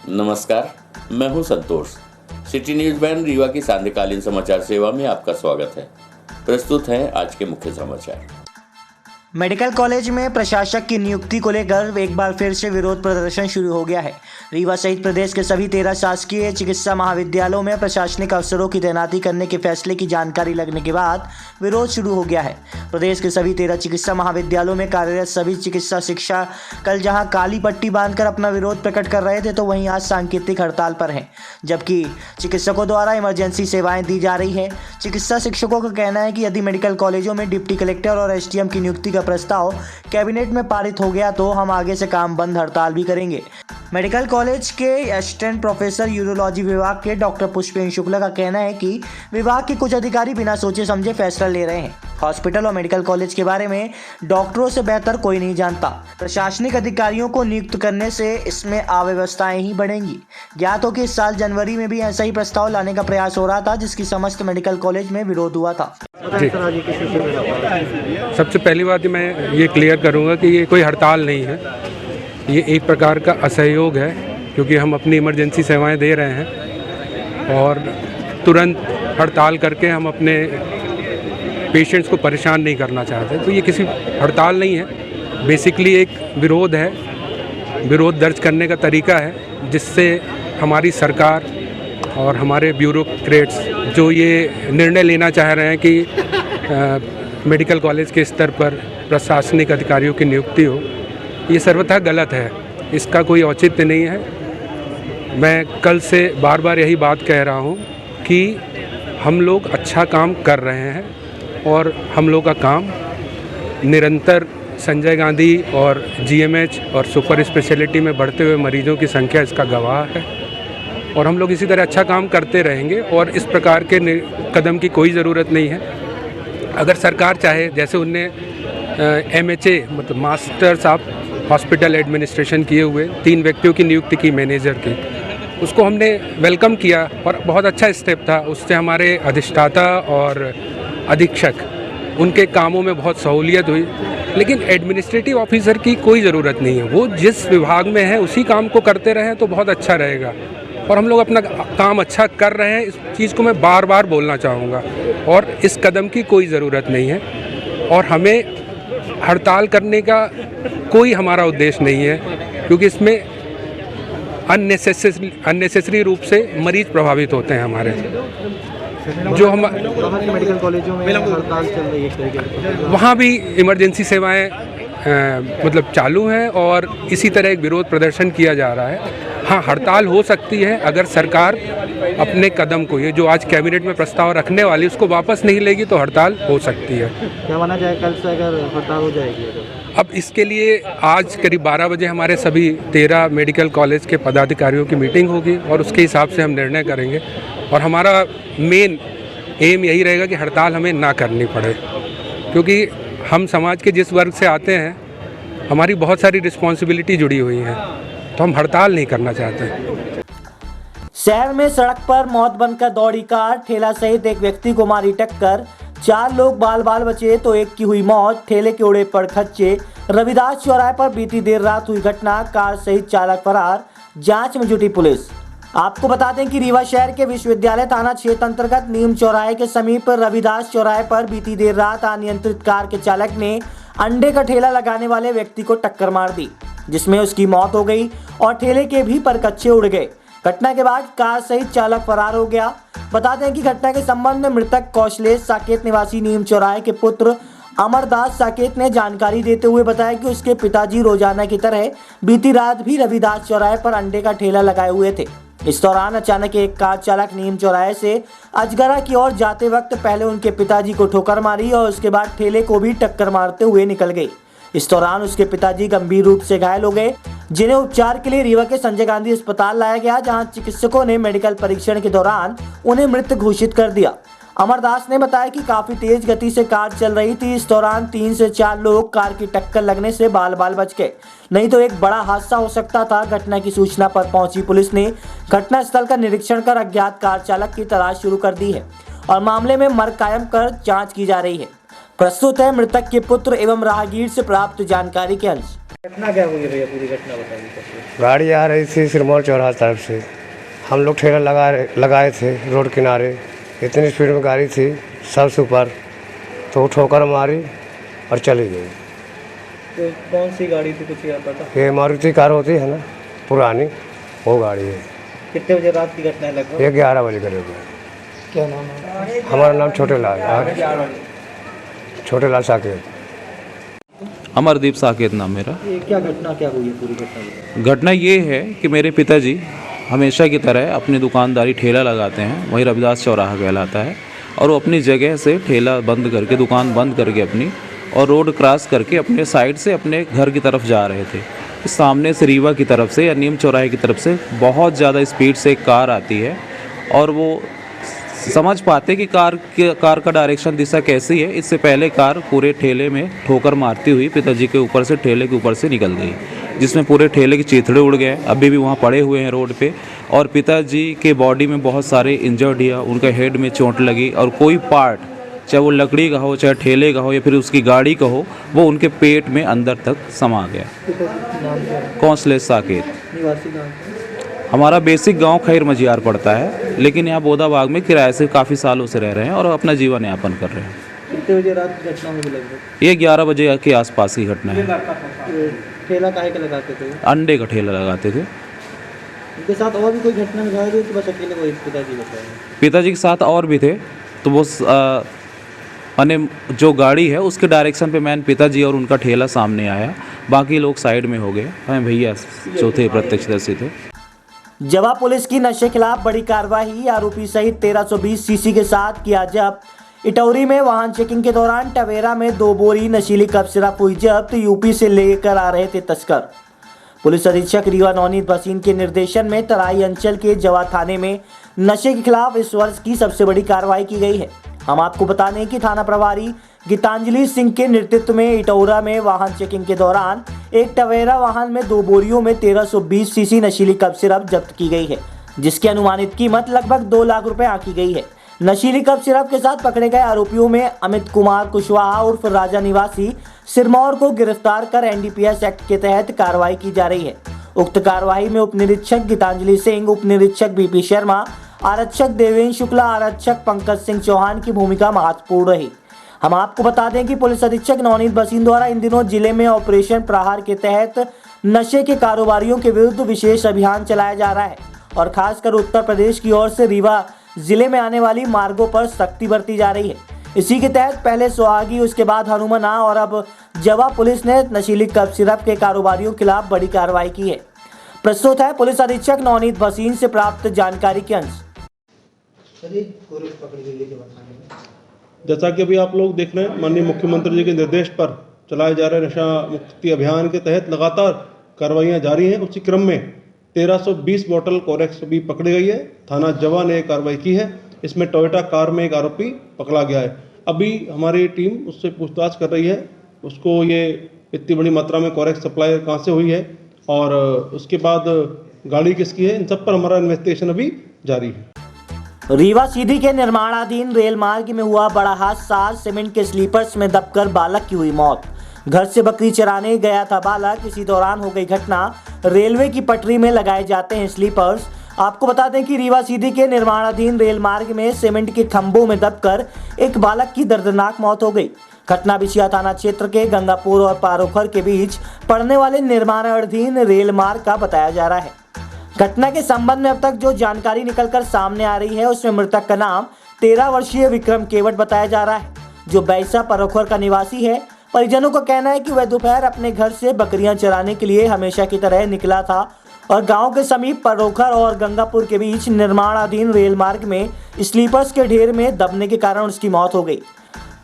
नमस्कार, मैं हूं संतोष। सिटी न्यूज़ वैन रीवा की सांध्यकालीन समाचार सेवा में आपका स्वागत है। प्रस्तुत हैं आज के मुख्य समाचार। मेडिकल कॉलेज में प्रशासक की नियुक्ति को लेकर एक बार फिर से विरोध प्रदर्शन शुरू हो गया है। रीवा सहित प्रदेश के सभी 13 शासकीय चिकित्सा महाविद्यालयों में प्रशासनिक अफसरों की तैनाती करने के फैसले की जानकारी लगने के बाद विरोध शुरू हो गया है। प्रदेश के सभी 13 चिकित्सा महाविद्यालयों में कार्यरत सभी चिकित्सा शिक्षा कल जहां काली पट्टी बांधकर अपना विरोध प्रकट कर रहे थे, तो वहीं आज सांकेतिक हड़ताल पर हैं, जबकि चिकित्सकों द्वारा इमरजेंसी सेवाएं दी जा रही है। चिकित्सा शिक्षकों का कहना है कि यदि मेडिकल कॉलेजों में डिप्टी कलेक्टर और एसडीएम की नियुक्ति का प्रस्ताव कैबिनेट में पारित हो गया तो हम आगे से काम बंद हड़ताल भी करेंगे। मेडिकल कॉलेज के असिस्टेंट प्रोफेसर यूरोलॉजी विभाग के डॉक्टर पुष्पेंद्र शुक्ला का कहना है कि विभाग के कुछ अधिकारी बिना सोचे समझे फैसला ले रहे हैं। हॉस्पिटल और मेडिकल कॉलेज के बारे में डॉक्टरों से बेहतर कोई नहीं जानता। प्रशासनिक अधिकारियों को नियुक्त करने से इसमें अव्यवस्थाएं ही बढ़ेंगी। ज्ञात हो कि इस साल जनवरी में भी ऐसा ही प्रस्ताव लाने का प्रयास हो रहा था, जिसकी समस्त मेडिकल कॉलेज में विरोध हुआ था। जी, सबसे पहली बात मैं ये क्लियर करूँगा कि ये कोई हड़ताल नहीं है, ये एक प्रकार का असहयोग है, क्योंकि हम अपनी इमरजेंसी सेवाएं दे रहे हैं और तुरंत हड़ताल करके हम अपने पेशेंट्स को परेशान नहीं करना चाहते। तो ये किसी हड़ताल नहीं है, बेसिकली एक विरोध है। विरोध दर्ज करने का तरीका है जिससे हमारी सरकार और हमारे ब्यूरोक्रेट्स जो ये निर्णय लेना चाह रहे हैं कि मेडिकल कॉलेज के स्तर पर प्रशासनिक अधिकारियों की नियुक्ति हो, ये सर्वथा गलत है। इसका कोई औचित्य नहीं है। मैं कल से बार बार यही बात कह रहा हूँ कि हम लोग अच्छा काम कर रहे हैं और हम लोग का काम निरंतर संजय गांधी और जीएमएच और सुपर स्पेशलिटी में बढ़ते हुए मरीजों की संख्या इसका गवाह है और हम लोग इसी तरह अच्छा काम करते रहेंगे और इस प्रकार के कदम की कोई ज़रूरत नहीं है। अगर सरकार चाहे, जैसे उनने MHA मतलब मास्टर्स ऑफ हॉस्पिटल एडमिनिस्ट्रेशन किए हुए 3 व्यक्तियों की नियुक्ति की मैनेजर की, उसको हमने वेलकम किया और बहुत अच्छा स्टेप था। उससे हमारे अधिष्ठाता और अधीक्षक उनके कामों में बहुत सहूलियत हुई, लेकिन एडमिनिस्ट्रेटिव ऑफिसर की कोई ज़रूरत नहीं है। वो जिस विभाग में है उसी काम को करते रहें तो बहुत अच्छा रहेगा और हम लोग अपना काम अच्छा कर रहे हैं। इस चीज़ को मैं बार बार बोलना चाहूँगा और इस कदम की कोई ज़रूरत नहीं है और हमें हड़ताल करने का कोई हमारा उद्देश्य नहीं है, क्योंकि इसमें अननेसेसरी रूप से मरीज प्रभावित होते हैं हमारे। जो हम मेडिकल कॉलेजों में हड़ताल चल रही है, वहाँ भी इमरजेंसी सेवाएं मतलब चालू हैं और इसी तरह एक विरोध प्रदर्शन किया जा रहा है। हाँ, हड़ताल हो सकती है अगर सरकार अपने कदम को, ये जो आज कैबिनेट में प्रस्ताव रखने वाली, उसको वापस नहीं लेगी तो हड़ताल हो सकती है। क्या माना जाए कल से अगर हड़ताल हो जाएगी? अब इसके लिए आज करीब 12 बजे हमारे सभी 13 मेडिकल कॉलेज के पदाधिकारियों की मीटिंग होगी और उसके हिसाब से हम निर्णय करेंगे और हमारा मेन एम यही रहेगा कि हड़ताल हमें ना करनी पड़े, क्योंकि हम समाज के जिस वर्ग से आते हैं हमारी बहुत सारी रिस्पॉन्सिबिलिटी जुड़ी हुई हैं, तो हम हड़ताल नहीं करना चाहते। शहर में सड़क पर मौत बनकर दौड़ी कार, ठेला सहित एक व्यक्ति को मारी टक्कर। 4 लोग बाल बचे तो एक की हुई मौत। ठेले के उड़े पड़ खच्चे। रविदास चौराहे पर बीती देर रात हुई घटना, कार सहित चालक फरार, जांच में जुटी पुलिस। आपको बता दें कि रीवा शहर के विश्वविद्यालय थाना क्षेत्र अंतर्गत नीम चौराहे के समीप रविदास चौराहे पर बीती देर रात अनियंत्रित कार के चालक ने अंडे का ठेला लगाने वाले व्यक्ति को टक्कर मार दी, जिसमें उसकी मौत हो गई और ठेले के भी परकच्चे उड़ गए। घटना के बाद कार सहित चालक फरार हो गया। बता दें कि घटना के संबंध में मृतक कौशलेश साकेत निवासी नीम चौराहे के पुत्र अमरदास साकेत ने जानकारी देते हुए बताया कि उसके पिताजी रोजाना की तरह बीती रात भी रविदास चौराहे पर अंडे का ठेला लगाए हुए थे। इस दौरान अचानक एक कार चालक नीम चौराहे से अजगरा की ओर जाते वक्त पहले उनके पिताजी को ठोकर मारी और उसके बाद ठेले को भी टक्कर मारते हुए निकल गई। इस दौरान उसके पिताजी गंभीर रूप से घायल हो गए, जिन्हें उपचार के लिए रीवा के संजय गांधी अस्पताल लाया गया, जहां चिकित्सकों ने मेडिकल परीक्षण के दौरान उन्हें मृत घोषित कर दिया। अमरदास ने बताया कि काफी तेज गति से कार चल रही थी। इस दौरान 3 से 4 लोग कार की टक्कर लगने से बाल बच गए, नहीं तो एक बड़ा हादसा हो सकता था। घटना की सूचना पर पहुंची पुलिस ने घटनास्थल का निरीक्षण कर अज्ञात कार चालक की तलाश शुरू कर दी है और मामले में मर्ग कायम कर जांच की जा रही है। प्रस्तुत है मृतक के पुत्र एवं राहगीर से प्राप्त जानकारी के अंश। घटना क्या हुई भैया, पूरी घटना बताइए कैसे? गाड़ी आ रही थी सिरमौर चौराहा तरफ से। हम लोग ठेला लगाए थे रोड किनारे। इतनी स्पीड में गाड़ी थी सबसे ऊपर, तो वो ठोकर मारी और चली गई। तो कौन सी गाड़ी थी, कुछ याद पता? ये मारुति कार होती है ना पुरानी, वो गाड़ी है। कितने बजे रात की घटना है लगभग? ये 11 बजे करीब है। क्या नाम है? हमारा नाम छोटे लाल साकेत। अमरदीप साकेत नाम मेरा। ये क्या घटना क्या हुई है, पूरी घटना? घटना ये है कि मेरे पिताजी हमेशा की तरह अपनी दुकानदारी ठेला लगाते हैं, वही रविदास चौराहा कहलाता है, और वो अपनी जगह से ठेला बंद करके, दुकान बंद करके अपनी, और रोड क्रॉस करके अपने साइड से अपने घर की तरफ जा रहे थे। सामने से रीवा की तरफ से या नीम चौराहे की तरफ से बहुत ज़्यादा स्पीड से एक कार आती है, और वो समझ पाते कि कार का डायरेक्शन दिशा कैसी है। इससे पहले कार पूरे ठेले में ठोकर मारती हुई पिताजी के ऊपर से, ठेले के ऊपर से निकल गई, जिसमें पूरे ठेले के चीथड़े उड़ गए, अभी भी वहाँ पड़े हुए हैं रोड पे। और पिताजी के बॉडी में बहुत सारे इंजर्ड या उनका हेड में चोट लगी, और कोई पार्ट, चाहे वो लकड़ी का हो, चाहे ठेले का हो, या फिर उसकी गाड़ी का हो, वो उनके पेट में अंदर तक समा गया। नाम क्या है? कौंसलेस साकेत। निवासी गाँव? हमारा बेसिक गांव खैर मजियार पड़ता है, लेकिन यहाँ बोदाबाग में किराए से काफ़ी सालों से रह रहे हैं और अपना जीवन यापन कर रहे हैं। कितने बजे रात की घटना हुई लगभग? ये 11 बजे के आसपास की घटना है। ये ठेला काहे के लगाते थे? अंडे का ठेला लगाते थे। उनके साथ और भी कोई घटना घट रही थी, बस अकेले वही पिताजी बताए? पिताजी के साथ और भी थे, तो वो माने जो गाड़ी है उसके डायरेक्शन पे मैन पिताजी और उनका ठेला सामने आया, बाकी लोग साइड में हो गए। हमें भैया जो थे प्रत्यक्षदर्शी थे। जवा पुलिस की नशे खिलाफ बड़ी कार्रवाई, आरोपी सहित 1320 सीसी के साथ किया जब्त। इटौरी में वाहन चेकिंग के दौरान टवेरा में 2 बोरी नशीली कप सिरप हुई जब्त, यूपी से लेकर आ रहे थे तस्कर। पुलिस अधीक्षक रीवा नवनीत भसीन के निर्देशन में तराई अंचल के जवा थाने में नशे के खिलाफ इस वर्ष की सबसे बड़ी कार्रवाई की गई है। हम आपको बता दें कि थाना प्रभारी गीतांजलि सिंह के नेतृत्व में इटौरा में वाहन चेकिंग के दौरान एक टवेरा वाहन में 2 बोरियों में 1320 सीसी नशीली कप सिरप जब्त की गई है, जिसकी अनुमानित कीमत लगभग 2 लाख रुपए आंकी गई है। नशीली कप सिरप के साथ पकड़े गए आरोपियों में अमित कुमार कुशवाहा उर्फ राजा निवासी सिरमौर को गिरफ्तार कर एनडीपीएस एक्ट के तहत कार्रवाई की जा रही है। उक्त कार्रवाई में उप निरीक्षक गीतांजलि सिंह, उप निरीक्षक बीपी शर्मा, आरक्षक देवेंद्र शुक्ला, आरक्षक पंकज सिंह चौहान की भूमिका महत्वपूर्ण रही। हम आपको बता दें कि पुलिस अधीक्षक नवनीत भसीन द्वारा इन दिनों जिले में ऑपरेशन प्रहार के तहत नशे के कारोबारियों के विरुद्ध विशेष अभियान चलाया जा रहा है, और खासकर उत्तर प्रदेश की ओर से रीवा जिले में आने वाली मार्गों पर सख्ती बरती जा रही है। इसी के तहत पहले सुहागी, उसके बाद हनुमाना और अब जवा पुलिस ने नशीली कप सिरप के कारोबारियों के खिलाफ बड़ी कार्रवाई की है। प्रस्तुत है पुलिस अधीक्षक नवनीत भसीन से प्राप्त जानकारी के अंश। जैसा कि अभी आप लोग देख रहे हैं, माननीय मुख्यमंत्री जी के निर्देश पर चलाए जा रहे नशा मुक्ति अभियान के तहत लगातार कार्रवाइयाँ जारी हैं। उसी क्रम में 1320 बोतल कोरेक्स भी पकड़ी गई है। थाना जवा ने कार्रवाई की है। इसमें टोयोटा कार में एक आरोपी पकड़ा गया है। अभी हमारी टीम उससे पूछताछ कर रही है, उसको ये इतनी बड़ी मात्रा में कोरेक्स सप्लाई कहाँ से हुई है और उसके बाद गाड़ी किसकी है, इन सब पर हमारा इन्वेस्टिगेशन अभी जारी है। रीवा सीधी के निर्माणाधीन रेल मार्ग में हुआ बड़ा हादसा, सीमेंट के स्लीपर्स में दबकर बालक की हुई मौत। घर से बकरी चराने गया था बालक, इसी दौरान हो गई घटना। रेलवे की पटरी में लगाए जाते हैं स्लीपर्स। आपको बता दें कि रीवा सीधी के निर्माणाधीन रेल मार्ग में सीमेंट के खंभों में दबकर एक बालक की दर्दनाक मौत हो गई। घटना बिछिया थाना क्षेत्र के गंगापुर और पारोखर के बीच पड़ने वाले निर्माणाधीन रेल मार्ग का बताया जा रहा है। घटना के संबंध में अब तक जो जानकारी निकलकर सामने आ रही है, उसमें मृतक का नाम 13 वर्षीय विक्रम केवट बताया जा रहा है, जो बैसा पारोखर का निवासी है। परिजनों का कहना है कि वह दोपहर अपने घर से बकरियां चराने के लिए हमेशा की तरह निकला था और गांव के समीप पारोखर और गंगापुर के बीच निर्माणाधीन रेल मार्ग में स्लीपर्स के ढेर में दबने के कारण उसकी मौत हो गई।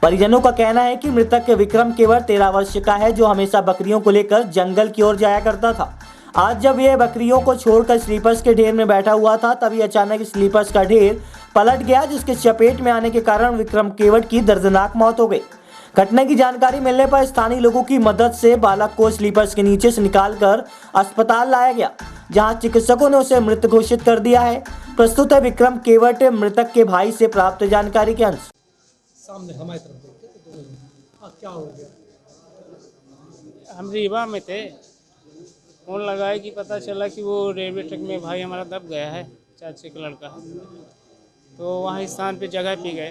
परिजनों का कहना है कि मृतक विक्रम केवट 13 वर्ष का है, जो हमेशा बकरियों को लेकर जंगल की ओर जाया करता था। आज जब यह बकरियों को छोड़कर स्लीपर्स के ढेर में बैठा हुआ था, तभी अचानक स्लीपर्स का ढेर पलट गया, जिसके चपेट में आने के कारण विक्रम केवट की दर्दनाक मौत हो गई। घटना की जानकारी मिलने पर स्थानीय लोगों की मदद से बालक को स्लीपर्स के नीचे से निकालकर अस्पताल लाया गया, जहां चिकित्सकों ने उसे मृत घोषित कर दिया है। प्रस्तुत है विक्रम केवट मृतक के भाई से प्राप्त जानकारी के अंश। सामने हमारी तरफ देखते तो क्या हो गया? हम रीवा में थे, फ़ोन लगाया कि पता चला कि वो रेलवे ट्रैक में भाई हमारा दब गया है, चाचे का लड़का। तो वहाँ स्थान पे जगह पे गए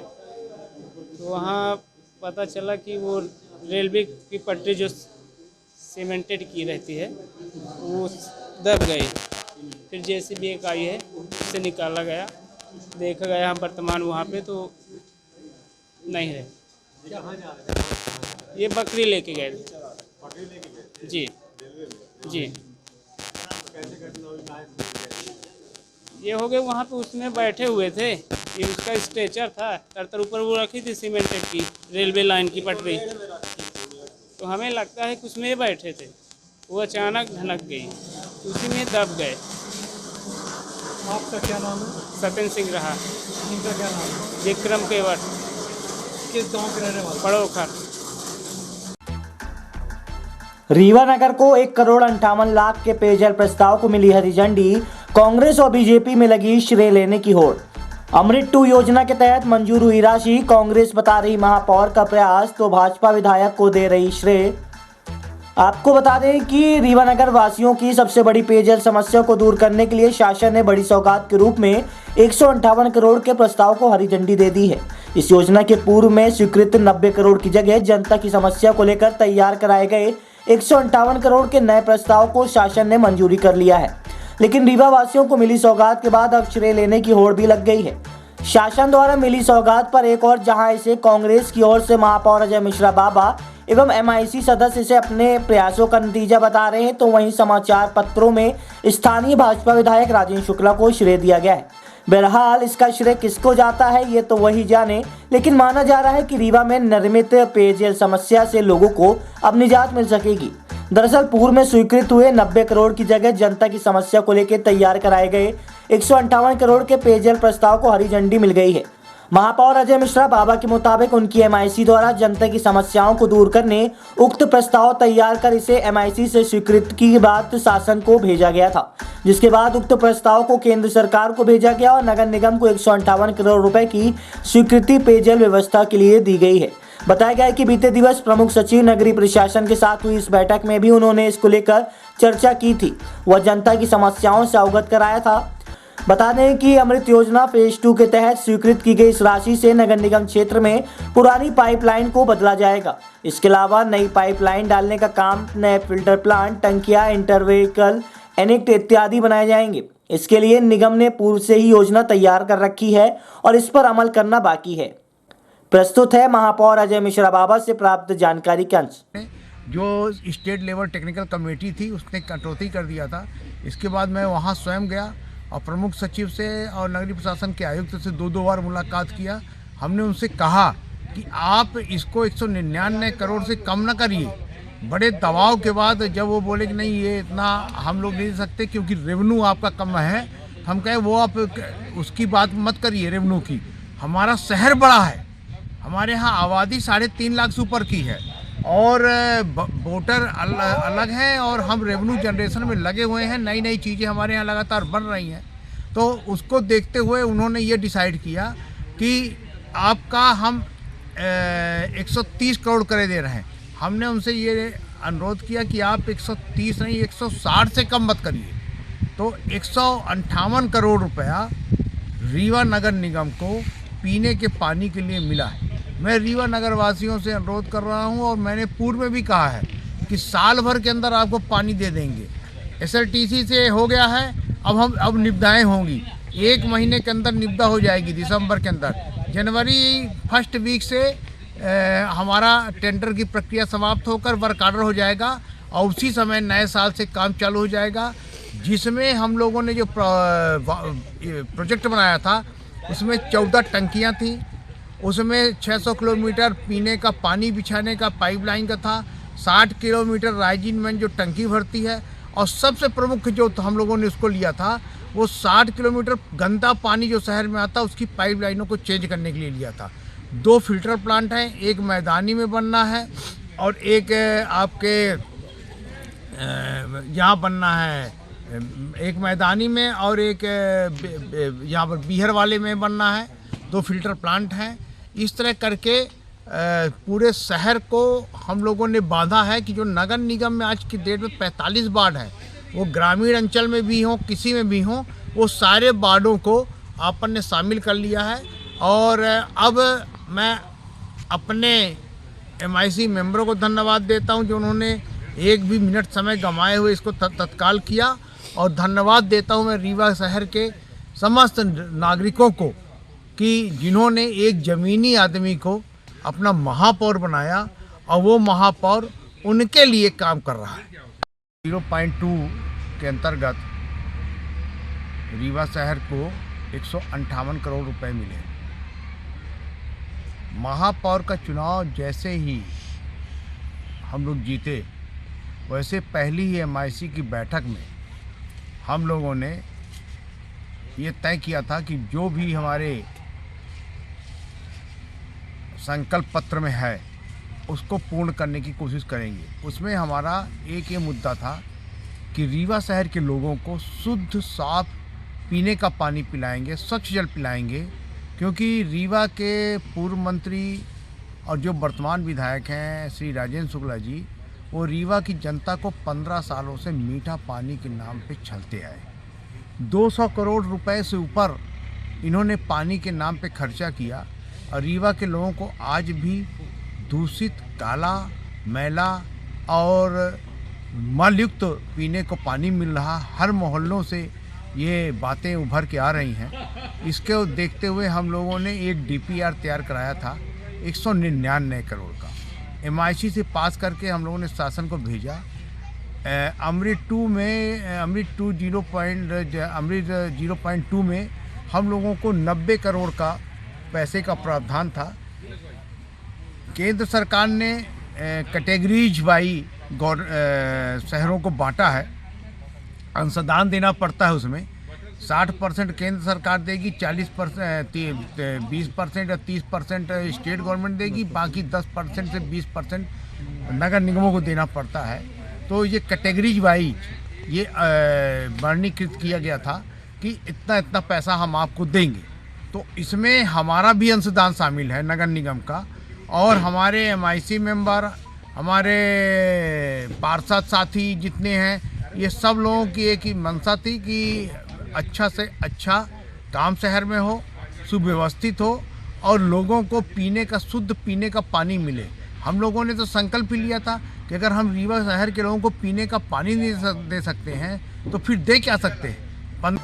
तो वहाँ पता चला कि वो रेलवे की पटरी जो सीमेंटेड की रहती है वो दब गई। फिर जेसीबी एक आई है, उससे निकाला गया, देखा गया हम वर्तमान वहाँ पे तो नहीं है। ये बकरी लेके गए थे। जी जी, ये हो गए वहाँ पे उसमें बैठे हुए थे, ये उसका स्ट्रेचर था, तरतर ऊपर वो रखी थी सीमेंटेड की रेलवे लाइन की पटरी, तो हमें लगता है कि उसमें बैठे थे, वो अचानक धनक गई, उसी में दब गए। आपका क्या नाम है? सत्यन सिंह रहा। इनका क्या नाम है? विक्रम केवट, किस गांव के रहने वाले? पड़ोखर। रीवा नगर को 1,58,00,000 के पेयजल प्रस्ताव को मिली हरी झंडी। कांग्रेस और बीजेपी में लगी श्रेय लेने की होड़। अमृत 2 योजना के तहत मंजूर हुई राशि कांग्रेस बता रही महापौर का प्रयास तो भाजपा विधायक को दे रही श्रेय। आपको बता दें कि रीवा नगर वासियों की सबसे बड़ी पेयजल समस्या को दूर करने के लिए शासन ने बड़ी सौगात के रूप में 158 करोड़ के प्रस्ताव को हरी झंडी दे दी है। इस योजना के पूर्व में स्वीकृत 90 करोड़ की जगह जनता की समस्या को लेकर तैयार कराए गए 158 करोड़ के नए प्रस्ताव को शासन ने मंजूरी कर लिया है। लेकिन रीवा वासियों को मिली सौगात के बाद अब श्रेय लेने की होड़ भी लग गई है। शासन द्वारा मिली सौगात पर एक और जहां इसे कांग्रेस की ओर से महापौर अजय मिश्रा बाबा एवं MIC सदस्य इसे अपने प्रयासों का नतीजा बता रहे हैं, तो वहीं समाचार पत्रों में स्थानीय भाजपा विधायक राजेंद्र शुक्ला को श्रेय दिया गया है। बहरहाल इसका श्रेय किसको जाता है ये तो वही जाने, लेकिन माना जा रहा है कि रीवा में निर्मित पेयजल समस्या से लोगों को अब निजात मिल सकेगी। दरअसल पूर्व में स्वीकृत हुए 90 करोड़ की जगह जनता की समस्या को लेकर तैयार कराए गए 158 करोड़ के पेयजल प्रस्ताव को हरी झंडी मिल गई है। महापौर अजय मिश्रा बाबा के मुताबिक उनकी MIC द्वारा जनता की समस्याओं को दूर करने उक्त प्रस्ताव तैयार कर इसे MIC से स्वीकृत की बात शासन को भेजा गया था, जिसके बाद उक्त प्रस्ताव को केंद्र सरकार को भेजा गया और नगर निगम को 158 करोड़ रुपए की स्वीकृति पेयजल व्यवस्था के लिए दी गई है। बताया गया है कि बीते दिवस प्रमुख सचिव नगरीय प्रशासन के साथ हुई इस बैठक में भी उन्होंने इसको लेकर चर्चा की थी, वह जनता की समस्याओं से अवगत कराया था। बता दें कि अमृत योजना फेज 2 के तहत स्वीकृत की गई इस राशि से नगर निगम क्षेत्र में पुरानी पाइपलाइन को बदला जाएगा। इसके अलावा नई पाइपलाइन डालने का काम, नए फिल्टर प्लांट, टंकियां, इंटरव्हीकल एनेक्ट इत्यादि बनाए जाएंगे। इसके लिए निगम ने पूर्व से ही योजना तैयार कर रखी है और इस पर अमल करना बाकी है। प्रस्तुत है महापौर अजय मिश्रा बाबा से प्राप्त जानकारी का अंश। जो स्टेट लेवल टेक्निकल कमेटी थी उसने कटौती कर दिया था। इसके बाद मैं वहां स्वयं गया और प्रमुख सचिव से और नगरीय प्रशासन के आयुक्त से 2 बार मुलाकात किया। हमने उनसे कहा कि आप इसको 199 करोड़ से कम ना करिए। बड़े दबाव के बाद जब वो बोले कि नहीं ये इतना हम लोग नहीं दे सकते क्योंकि रेवेन्यू आपका कम है, हम कहे वो आप उसकी बात मत करिए रेवेन्यू की। हमारा शहर बड़ा है, हमारे यहाँ आबादी 3.5 लाख से ऊपर की है और वोटर अलग हैं और हम रेवेन्यू जनरेशन में लगे हुए हैं। नई नई चीज़ें हमारे यहाँ लगातार बन रही हैं, तो उसको देखते हुए उन्होंने ये डिसाइड किया कि आपका हम 130 करोड़ करे दे रहे हैं। हमने उनसे ये अनुरोध किया कि आप 130 नहीं 160 से कम मत करिए। तो 158 करोड़ रुपया रीवा नगर निगम को पीने के पानी के लिए मिला है। मैं रीवा नगर वासियों से अनुरोध कर रहा हूं और मैंने पूर्व में भी कहा है कि साल भर के अंदर आपको पानी दे देंगे। SLTC से हो गया है, अब निविदाएँ होंगी, 1 महीने के अंदर निविदा हो जाएगी। दिसंबर के अंदर, जनवरी फर्स्ट वीक से हमारा टेंडर की प्रक्रिया समाप्त होकर वर्क ऑर्डर हो जाएगा और उसी समय नए साल से काम चालू हो जाएगा। जिसमें हम लोगों ने जो प्रोजेक्ट बनाया था उसमें 14 टंकियाँ थी, उसमें 600 किलोमीटर पीने का पानी बिछाने का पाइपलाइन का था, 60 किलोमीटर राइजिन में जो टंकी भरती है और सबसे प्रमुख जो हम लोगों ने उसको लिया था वो 60 किलोमीटर गंदा पानी जो शहर में आता उसकी पाइपलाइनों को चेंज करने के लिए लिया था। 2 फिल्टर प्लांट हैं, एक मैदानी में बनना है और एक आपके यहाँ बनना है, एक मैदानी में और एक यहाँ पर बीहर वाले में बनना है। 2 फिल्टर प्लांट हैं। इस तरह करके पूरे शहर को हम लोगों ने बांधा है कि जो नगर निगम में आज की डेट में 45 वार्ड हैं वो ग्रामीण अंचल में भी हों, किसी में भी हों, वो सारे वार्डों को आपन ने शामिल कर लिया है। और अब मैं अपने MIC मेंबरों को धन्यवाद देता हूं जो उन्होंने एक भी मिनट समय गंवाए हुए इसको तत्काल किया। और धन्यवाद देता हूं मैं रीवा शहर के समस्त नागरिकों को कि जिन्होंने एक ज़मीनी आदमी को अपना महापौर बनाया और वो महापौर उनके लिए काम कर रहा है। 0.2 के अंतर्गत रीवा शहर को 158 करोड़ रुपए मिले। महापौर का चुनाव जैसे ही हम लोग जीते, वैसे पहली ही MIC की बैठक में हम लोगों ने ये तय किया था कि जो भी हमारे संकल्प पत्र में है उसको पूर्ण करने की कोशिश करेंगे। उसमें हमारा एक ये मुद्दा था कि रीवा शहर के लोगों को शुद्ध साफ पीने का पानी पिलाएंगे, स्वच्छ जल पिलाएंगे। क्योंकि रीवा के पूर्व मंत्री और जो वर्तमान विधायक हैं श्री राजेंद्र शुक्ला जी, वो रीवा की जनता को 15 सालों से मीठा पानी के नाम पे छलते आए। 200 करोड़ रुपए से ऊपर इन्होंने पानी के नाम पे खर्चा किया और रीवा के लोगों को आज भी दूषित, काला, मैला और मलयुक्त पीने को पानी मिल रहा। हर मोहल्लों से ये बातें उभर के आ रही हैं। इसके देखते हुए हम लोगों ने एक DPR तैयार कराया था 199 करोड़ का। MIC से पास करके हम लोगों ने शासन को भेजा। अमृत 0.2 में हम लोगों को 90 करोड़ का पैसे का प्रावधान था। केंद्र सरकार ने कैटेगरीज वाई शहरों को बांटा है, अंशदान देना पड़ता है। उसमें 60% केंद्र सरकार देगी, 40% 20% या 30% स्टेट गवर्नमेंट देगी, बाकी 10% से 20% नगर निगमों को देना पड़ता है। तो ये कैटेगरीज वाइज ये वर्गीकृत किया गया था कि इतना इतना पैसा हम आपको देंगे। तो इसमें हमारा भी अंशदान शामिल है नगर निगम का। और हमारे MIC मेंबर, हमारे पार्षद साथी जितने हैं, ये सब लोगों की एक ही मंशा थी कि अच्छा से अच्छा काम शहर में हो, सुव्यवस्थित हो और लोगों को पीने का, शुद्ध पीने का पानी मिले। हम लोगों ने तो संकल्प ही लिया था कि अगर हम रीवा शहर के लोगों को पीने का पानी नहीं दे सकते हैं तो फिर दे क्या सकते हैं।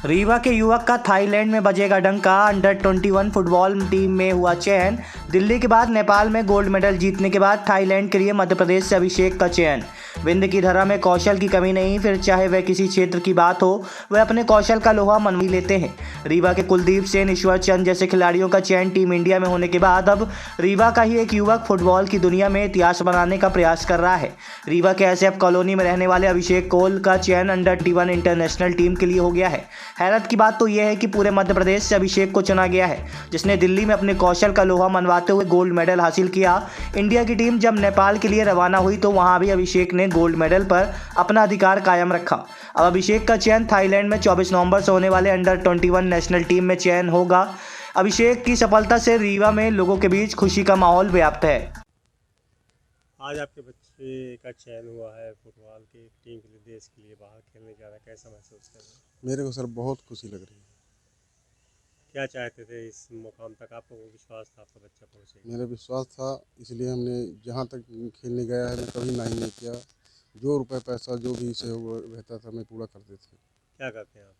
रीवा के युवक का थाईलैंड में बजेगा डंका। अंडर 21 फुटबॉल टीम में हुआ चयन। दिल्ली के बाद नेपाल में गोल्ड मेडल जीतने के बाद थाईलैंड के लिए मध्य प्रदेश से अभिषेक का चयन। विंध्य की धरा में कौशल की कमी नहीं, फिर चाहे वह किसी क्षेत्र की बात हो, वह अपने कौशल का लोहा मनवी लेते हैं। रीवा के कुलदीप सेन, ईश्वर चंद जैसे खिलाड़ियों का चयन टीम इंडिया में होने के बाद अब रीवा का ही एक युवक फुटबॉल की दुनिया में इतिहास बनाने का प्रयास कर रहा है। रीवा के SF कॉलोनी में रहने वाले अभिषेक कोल का चयन अंडर 21 इंटरनेशनल टीम के लिए हो गया है। हैरत की बात तो यह है कि पूरे मध्य प्रदेश से अभिषेक को चुना गया है, जिसने दिल्ली में अपने कौशल का लोहा मनवाते हुए गोल्ड मेडल हासिल किया। इंडिया की टीम जब नेपाल के लिए रवाना हुई तो वहां भी अभिषेक ने गोल्ड मेडल पर अपना अधिकार कायम रखा। अब अभिषेक का चयन थाईलैंड में 24 नवंबर से होने वाले अंडर 21 नेशनल टीम में चयन होगा। अभिषेक की सफलता से रीवा में लोगों के बीच खुशी का माहौल व्याप्त है। आज आपके बच्चे का चयन हुआ है फुटबॉल की टीम के लिए, देश के लिए बाहर खेलने जा रहा है, कैसा महसूस कर रहे हैं? मेरे को सर बहुत खुशी लग रही है। क्या चाहते थे इस मुकाम तक? आपको विश्वास था आपका बच्चा पहुँचेगा? मेरा विश्वास था, इसलिए हमने जहाँ तक खेलने गया है मैं कभी नहीं किया। जो रुपए पैसा जो भी से रहता था मैं पूरा करते थे। क्या करते हैं आप?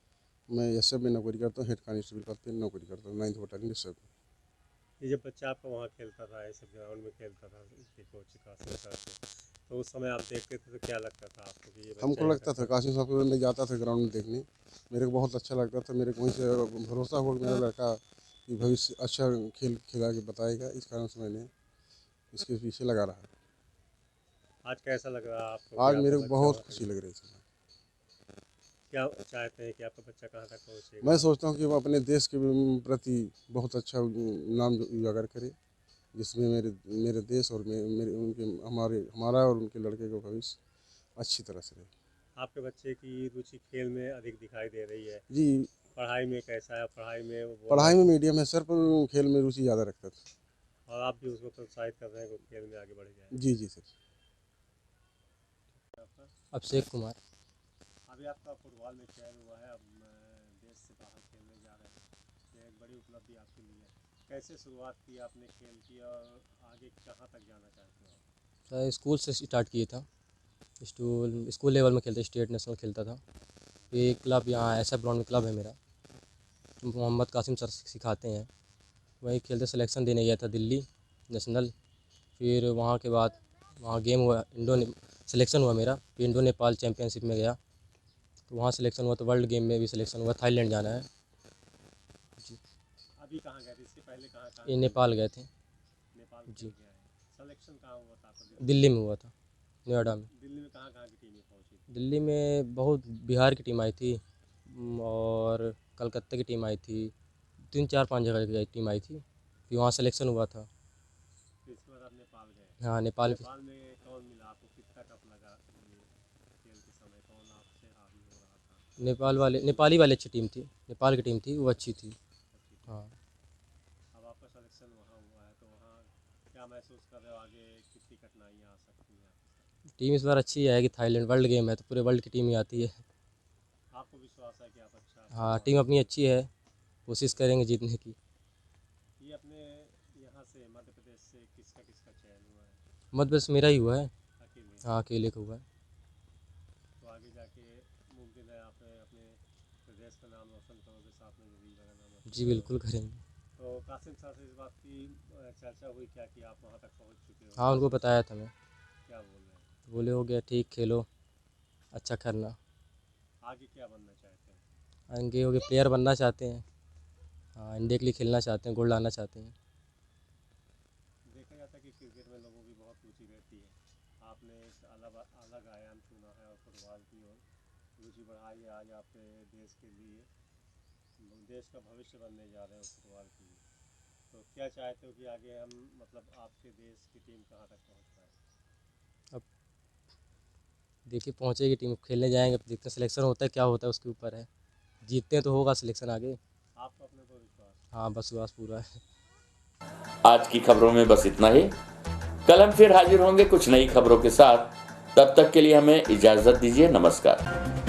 मैं SF में नौकरी करता हूँ, हेड कांस्टेबल करते नौकरी करता हूँ 9th बटालियन SF। ये जब बच्चा आपका वहाँ खेलता था, ऐसे ग्राउंड में खेलता था कोच कासिम साहब से, तो उस समय आप देखते थे तो क्या लगता था आपको कि ये बच्चा? हमको लगता था कासिम साहब को, मैं जाता था ग्राउंड में देखने, मेरे को बहुत अच्छा लगता था। मेरे को वहीं से भरोसा हुआ कि मेरा लड़का कि भविष्य अच्छा खिला के बताएगा, इस कारण से मैंने इसके पीछे लगा रहा। आज कैसा लग रहा है आपको? आज मेरे को बहुत खुशी लग रही है। क्या चाहते हैं कि आपका बच्चा कहाँ तक पहुँचेगा? मैं सोचता हूँ कि वो अपने देश के प्रति बहुत अच्छा नाम उजागर करे, जिसमें मेरे देश और हमारा और उनके लड़के का भविष्य अच्छी तरह से रहे। आपके बच्चे की रुचि खेल में अधिक दिखाई दे रही है जी। पढ़ाई में कैसा है? पढ़ाई में मीडियम है सर, पर खेल में रुचि ज़्यादा रखता था। और आप भी उसको प्रोत्साहित कर रहे हैं कि खेल में आगे बढ़ जाए? जी जी सर। अभिषेक कुमार। अभी आपका फुटबॉल में चयन हुआ है, अब देश से बाहर खेलने जा रहे हैं, ये एक बड़ी उपलब्धि आपके लिए है। कैसे शुरुआत की आपने खेल की और आगे कहाँ तक जाना चाहते हो? सर स्कूल से स्टार्ट किया था, स्कूल लेवल में खेलता, स्टेट नेशनल खेलता था। ये क्लब यहाँ ऐसा ग्राउंड में क्लब है मेरा, मोहम्मद कासिम सर सिखाते हैं, वहीं खेलते सिलेक्शन देने गया था दिल्ली नेशनल। फिर वहाँ के बाद वहाँ गेम हुआ, सिलेक्शन हुआ मेरा, फिर इंडो नेपाल चैम्पियनशिप में गया, तो वहाँ सिलेक्शन हुआ, तो वर्ल्ड गेम में भी सिलेक्शन हुआ, थाईलैंड जाना है जी। अभी कहाँ गए थे, इससे पहले कहाँ ये नेपाल गए थे नेपाल जी। सिलेक्शन कहाँ हुआ था आपका? दिल्ली में हुआ था, नोएडा में। दिल्ली में कहाँ कहाँ की टीमें पहुँची? दिल्ली में बहुत बिहार की टीम आई थी और कलकत्ता की टीम आई थी, 3-4-5 जगह की टीम आई थी, फिर वहाँ सिलेक्शन हुआ था। फिर इसके बाद आप नेपाल गए? हाँ नेपाल में कौन मिला आपको, कितना टफ लगा ये खेल के समय, कौन आपसे हावी हो रहा था? नेपाली वाले अच्छी टीम थी, नेपाल की टीम थी, वो अच्छी थी हाँ। अब आपका सिलेक्शन वहाँ हुआ है, तो वहाँ क्या महसूस कर रहे हो, आगे कितनी कठिनाइयाँ आ सकती हैं आपके साथ? टीम इस बार अच्छी है कि थाईलैंड वर्ल्ड गेम है तो पूरे वर्ल्ड की टीम ही आती है। आपको विश्वास है कि आप अच्छा? हाँ टीम अपनी अच्छी है, कोशिश करेंगे जीतने की। ये अपने यहाँ से मध्य प्रदेश से किसका किसका चयन हुआ है? मध्य प्रदेश मेरा ही हुआ है। अकेले? हाँ अकेले का हुआ है। तो आगे जाके मुमकिन है आप अपने प्रदेश का नाम रोशन करोगे, साथ में ज़िला का नाम रोशन? जी बिल्कुल करेंगे। तो कासिम सर से इस बात की चर्चा हुई क्या कि आप वहाँ तक पहुँच चुके हो? हाँ उनको बताया था मैं। क्या बोल रहे हैं? बोले हो गया ठीक, खेलो अच्छा करना। आगे क्या बनना चाहते हैं? आगे हो गए प्लेयर बनना चाहते हैं, हाँ इंडिया के लिए खेलना चाहते हैं, गोल लाना चाहते हैं। देखा जाता है कि क्रिकेट में लोगों की बहुत रुचि रहती है, आपने इस अलग आयाम चुना है और फुटबॉल की ओर रुचि बढ़ाई है। आज आप देश के लिए, देश का भविष्य बनने जा रहे हो फुटबॉल के लिए, तो क्या चाहते हो कि आगे हम मतलब आपके देश की टीम कहाँ तक पहुँच पाए? अब देखिए पहुँचेगी टीम, खेलने जाएंगे, देखते सिलेक्शन होता है क्या होता है उसके ऊपर है, जीतते हैं तो होगा सिलेक्शन आगे। आपको अपने पर विश्वास? हाँ बस विश्वास पूरा है। आज की खबरों में बस इतना ही। कल हम फिर हाजिर होंगे कुछ नई खबरों के साथ। तब तक के लिए हमें इजाजत दीजिए। नमस्कार।